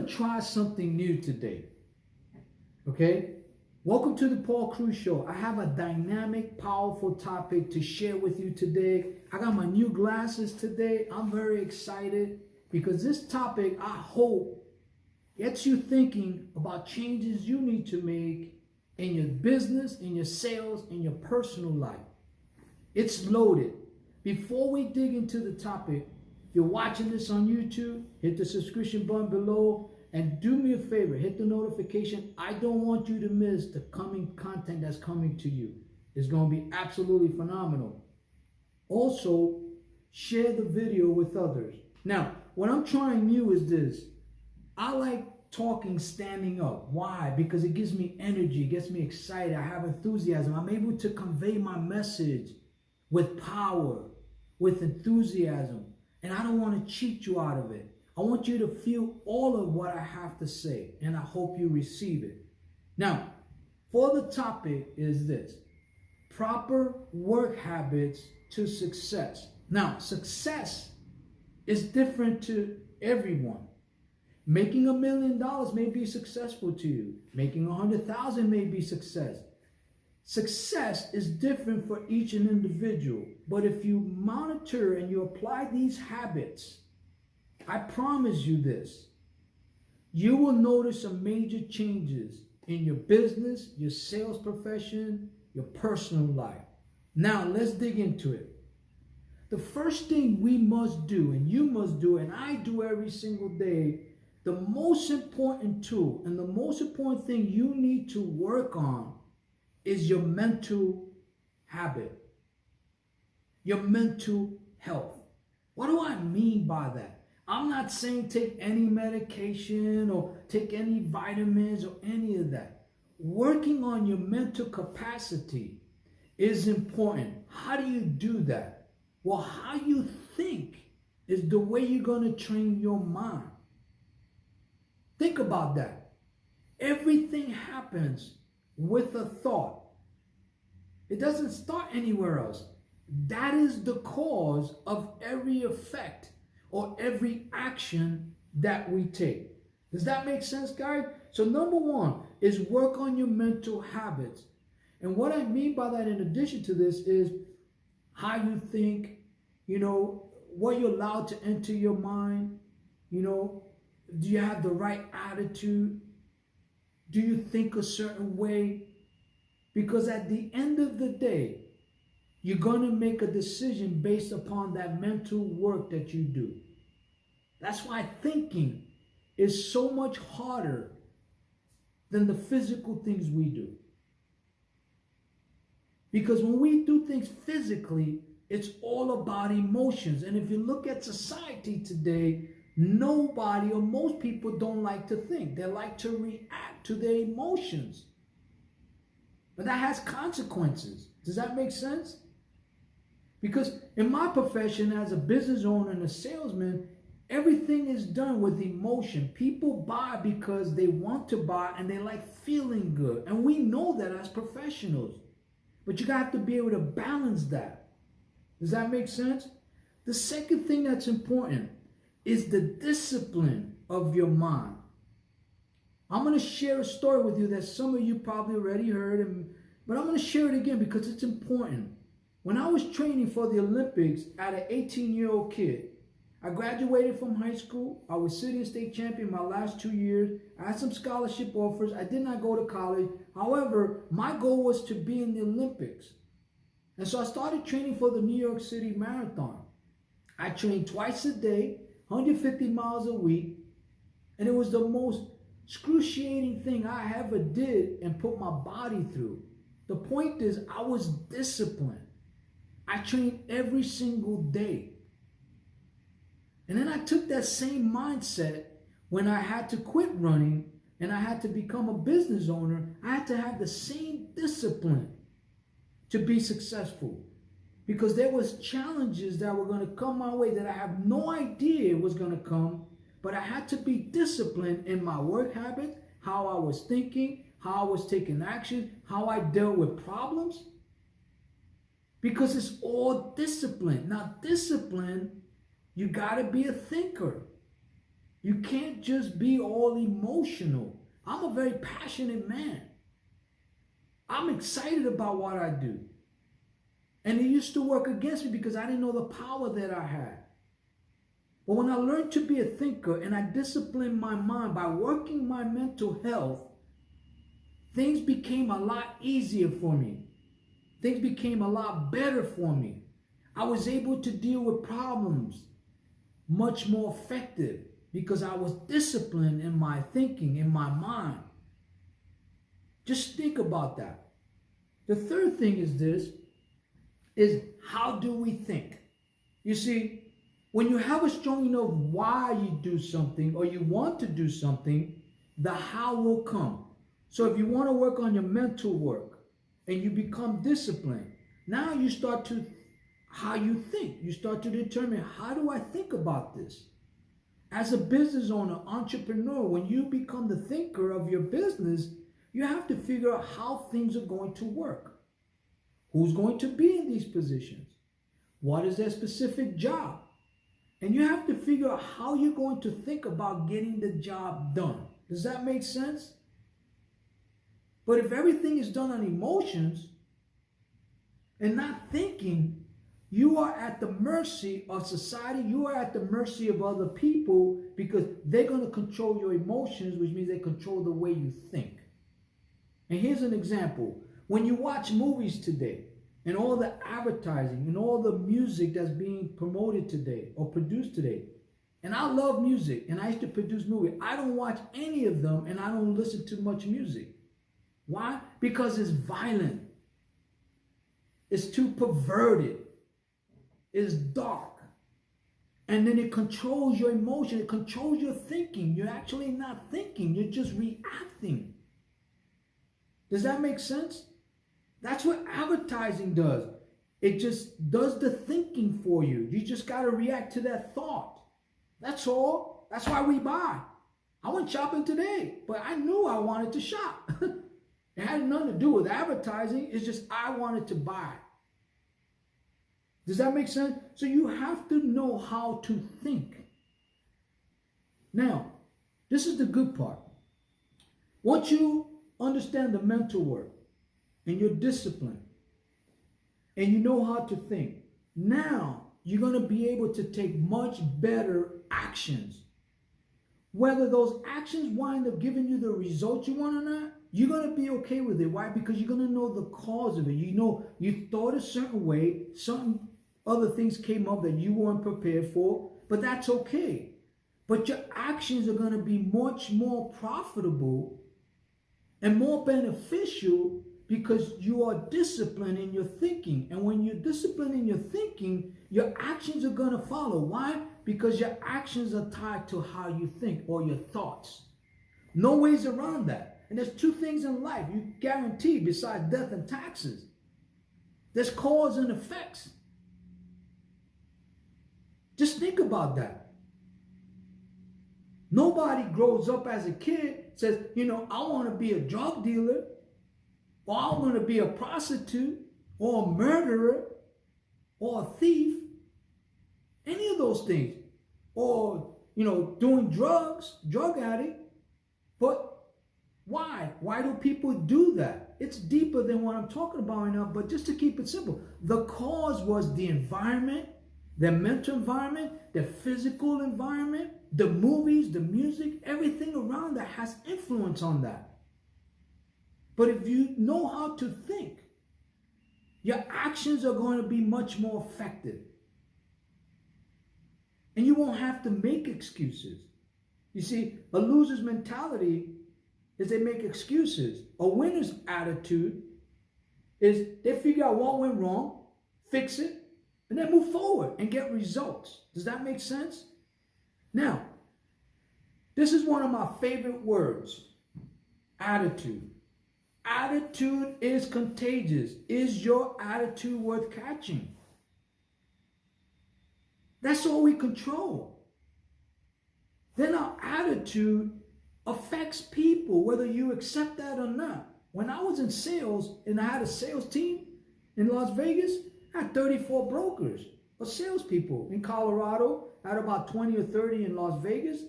to try something new today. Okay? Welcome to the Paul Cruz Show. I have a dynamic, powerful topic to share with you today. I got my new glasses today. I'm very excited because this topic, I hope, gets you thinking about changes you need to make in your business, in your sales, in your personal life. It's loaded. Before we dig into the topic, if you're watching this on YouTube, hit the subscription button below and do me a favor, hit the notification. I don't want you to miss the coming content that's coming to you. It's going to be absolutely phenomenal. Also, share the video with others. Now, what I'm trying new is this. I like talking standing up. Why? Because it gives me energy, it gets me excited. I have enthusiasm. I'm able to convey my message with power, with enthusiasm. And I don't want to cheat you out of it. I want you to feel all of what I have to say, and I hope you receive it. Now, for the topic is this: proper work habits to success. Now, success is different to everyone. Making $1 million may be successful to you. Making 100,000 may be success. Success is different for each individual. But if you monitor and you apply these habits, I promise you this: you will notice some major changes in your business, your sales profession, your personal life. Now, let's dig into it. The first thing we must do, and you must do, and I do every single day, the most important tool and the most important thing you need to work on is your mental habit, your mental health. What do I mean by that? I'm not saying take any medication or take any vitamins or any of that. Working on your mental capacity is important. How do you do that? Well, how you think is the way you're going to train your mind. Think about that. Everything happens with a thought. It doesn't start anywhere else. That is the cause of every effect or every action that we take. Does that make sense, guys? So number one is work on your mental habits. And what I mean by that, in addition to this, is how you think, what you're allowed to enter your mind. Do you have the right attitude? Do you think a certain way? Because at the end of the day, you're going to make a decision based upon that mental work that you do. That's why thinking is so much harder than the physical things we do. Because when we do things physically, it's all about emotions. And if you look at society today, nobody or most people don't like to think. They like to react to their emotions. But that has consequences. Does that make sense? Because in my profession as a business owner and a salesman, everything is done with emotion. People buy because they want to buy and they like feeling good. And we know that as professionals. But you have to be able to balance that. Does that make sense? The second thing that's important is the discipline of your mind. I'm going to share a story with you that some of you probably already heard, but I'm going to share it again because it's important. When I was training for the Olympics as an 18-year-old kid, I graduated from high school. I was sitting state champion my last 2 years. I had some scholarship offers. I did not go to college. However, my goal was to be in the Olympics. And so I started training for the New York City Marathon. I trained twice a day, 150 miles a week, and it was the most excruciating thing I ever did and put my body through. The point is, I was disciplined. I trained every single day. And then I took that same mindset when I had to quit running and I had to become a business owner. I had to have the same discipline to be successful, because there was challenges that were going to come my way that I have no idea was going to come, but I had to be disciplined in my work habits, how I was thinking, how I was taking action, how I dealt with problems, because it's all discipline. Now, discipline, you got to be a thinker. You can't just be all emotional. I'm a very passionate man. I'm excited about what I do. And it used to work against me because I didn't know the power that I had. But when I learned to be a thinker and I disciplined my mind by working my mental health, things became a lot easier for me. Things became a lot better for me. I was able to deal with problems much more effective because I was disciplined in my thinking, in my mind. Just think about that. The third thing is this, is how do we think? You see, when you have a strong enough why you do something or you want to do something, the how will come. So if you want to work on your mental work and you become disciplined, now you start to, how you think. You start to determine, how do I think about this? As a business owner, entrepreneur, when you become the thinker of your business, you have to figure out how things are going to work. Who's going to be in these positions? What is their specific job? And you have to figure out how you're going to think about getting the job done. Does that make sense? But if everything is done on emotions and not thinking, you are at the mercy of society. You are at the mercy of other people because they're going to control your emotions, which means they control the way you think. And here's an example. When you watch movies today and all the advertising and all the music that's being promoted today or produced today, and I love music and I used to produce movies, I don't watch any of them and I don't listen to much music. Why? Because it's violent. It's too perverted. It's dark. And then it controls your emotion. It controls your thinking. You're actually not thinking. You're just reacting. Does that make sense? That's what advertising does. It just does the thinking for you. You just got to react to that thought. That's all. That's why we buy. I went shopping today, but I knew I wanted to shop. It had nothing to do with advertising. It's just I wanted to buy. Does that make sense? So you have to know how to think. Now, this is the good part. Once you understand the mental work and you're disciplined and you know how to think, now you're going to be able to take much better actions. Whether those actions wind up giving you the result you want or not, you're going to be okay with it. Why? Because you're going to know the cause of it. You know, you thought a certain way, some other things came up that you weren't prepared for, but that's okay. But your actions are going to be much more profitable and more beneficial because you are disciplined in your thinking. And when you're disciplined in your thinking, your actions are going to follow. Why? Because your actions are tied to how you think or your thoughts. No ways around that. And there's two things in life you guarantee besides death and taxes. There's cause and effects. Just think about that. Nobody grows up as a kid, says, you know, I want to be a drug dealer, or I want to be a prostitute, or a murderer, or a thief. Any of those things. Or, you know, doing drugs, drug addict. But why? Why do people do that? It's deeper than what I'm talking about right now, but just to keep it simple, the cause was the environment, the mental environment, the physical environment, the movies, the music, everything around that has influence on that. But if you know how to think, your actions are going to be much more effective. And you won't have to make excuses. You see, a loser's mentality is they make excuses. A winner's attitude is they figure out what went wrong, fix it, and then move forward and get results. Does that make sense? Now, this is one of my favorite words, attitude. Attitude is contagious. Is your attitude worth catching? That's all we control. Then our attitude affects people, whether you accept that or not. When I was in sales and I had a sales team in Las Vegas, I had 34 brokers or salespeople. In Colorado, I had about 20 or 30 in Las Vegas.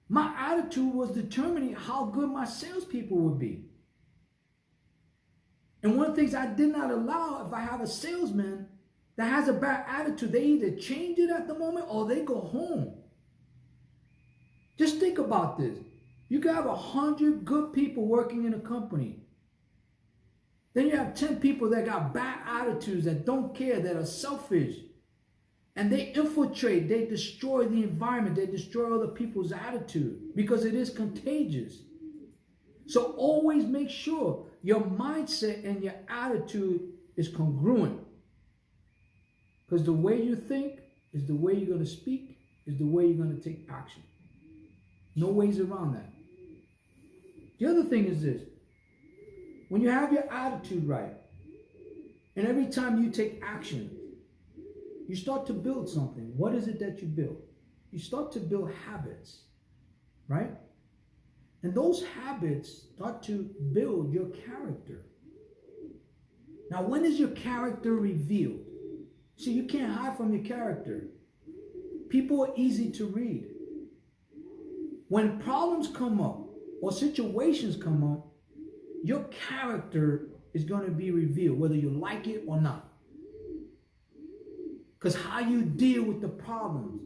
My attitude was determining how good my salespeople would be. And one of the things I did not allow, if I have a salesman that has a bad attitude, they either change it at the moment or they go home. Just think about this. You can have 100 good people working in a company. Then you have 10 people that got bad attitudes, that don't care, that are selfish. And they infiltrate, they destroy the environment, they destroy other people's attitude because it is contagious. So always make sure your mindset and your attitude is congruent. Because the way you think is the way you're going to speak, is the way you're going to take action. No ways around that. The other thing is this. When you have your attitude right, and every time you take action, you start to build something. What is it that you build? You start to build habits, right? And those habits start to build your character. Now, when is your character revealed? See, you can't hide from your character. People are easy to read. When problems come up or situations come up, your character is going to be revealed, whether you like it or not. Because how you deal with the problems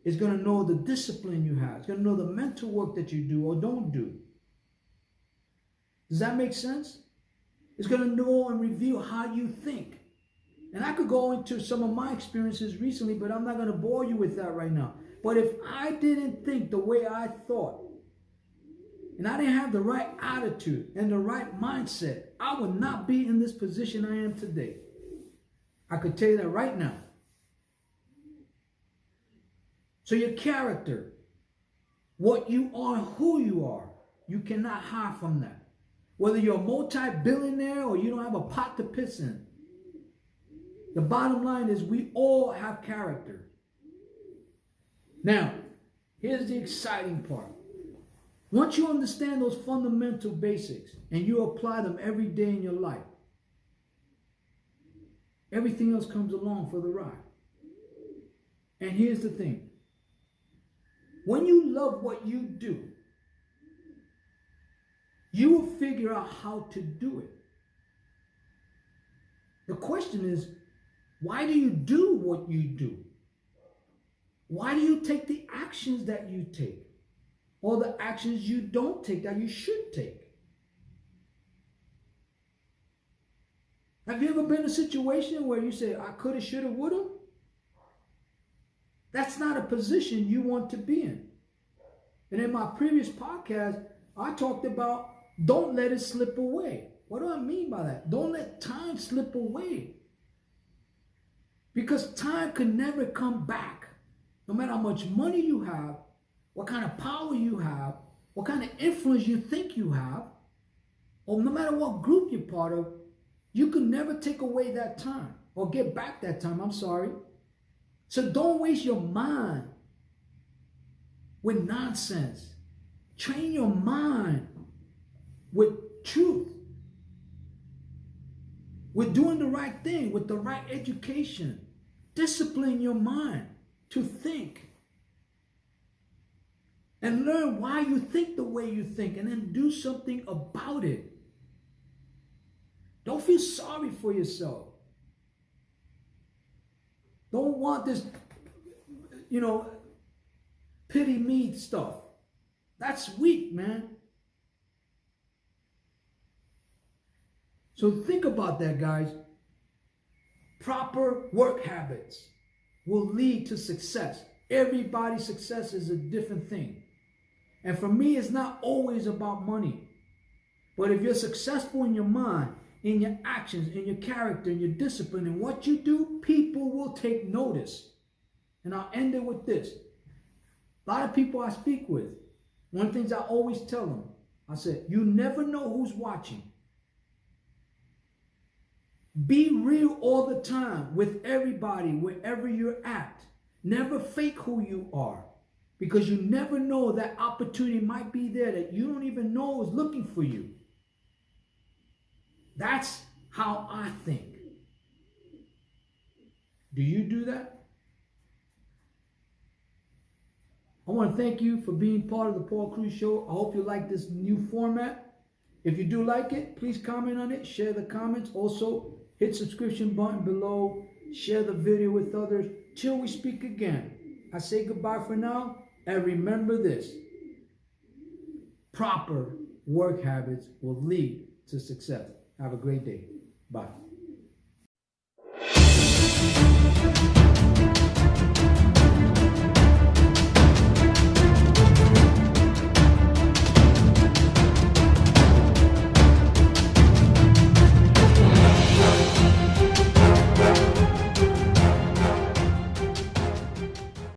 is going to know the discipline you have. It's going to know the mental work that you do or don't do. Does that make sense? It's going to know and reveal how you think. And I could go into some of my experiences recently, but I'm not going to bore you with that right now. But if I didn't think the way I thought, and I didn't have the right attitude and the right mindset, I would not be in this position I am today. I could tell you that right now. So your character, what you are, who you are, you cannot hide from that. Whether you're a multi-billionaire or you don't have a pot to piss in. The bottom line is we all have character. Now, here's the exciting part. Once you understand those fundamental basics and you apply them every day in your life, everything else comes along for the ride. And here's the thing. When you love what you do, you will figure out how to do it. The question is, why do you do what you do? Why do you take the actions that you take? Or the actions you don't take that you should take? Have you ever been in a situation where you say, I coulda, shoulda, woulda? That's not a position you want to be in. And in my previous podcast, I talked about don't let it slip away. What do I mean by that? Don't let time slip away. Because time can never come back. No matter how much money you have, what kind of power you have, what kind of influence you think you have, or no matter what group you're part of, you can never take away that time or get back that time. I'm sorry. So don't waste your mind with nonsense. Train your mind with truth, with doing the right thing, with the right education. Discipline your mind to think and learn why you think the way you think and then do something about it. Don't feel sorry for yourself. Don't want this, pity me stuff. That's weak, man. So think about that, guys. Proper work habits will lead to success. Everybody's success is a different thing. And for me, it's not always about money. But if you're successful in your mind, in your actions, in your character, in your discipline, in what you do, people will take notice. And I'll end it with this. A lot of people I speak with, one of the things I always tell them, I said, you never know who's watching. Be real all the time with everybody, wherever you're at. Never fake who you are. Because you never know that opportunity might be there that you don't even know is looking for you. That's how I think. Do you do that? I want to thank you for being part of the Paul Cruz Show. I hope you like this new format. If you do like it, please comment on it, share the comments. Also, hit subscription button below, share the video with others. Till we speak again, I say goodbye for now, and remember this: proper work habits will lead to success. Have a great day. Bye.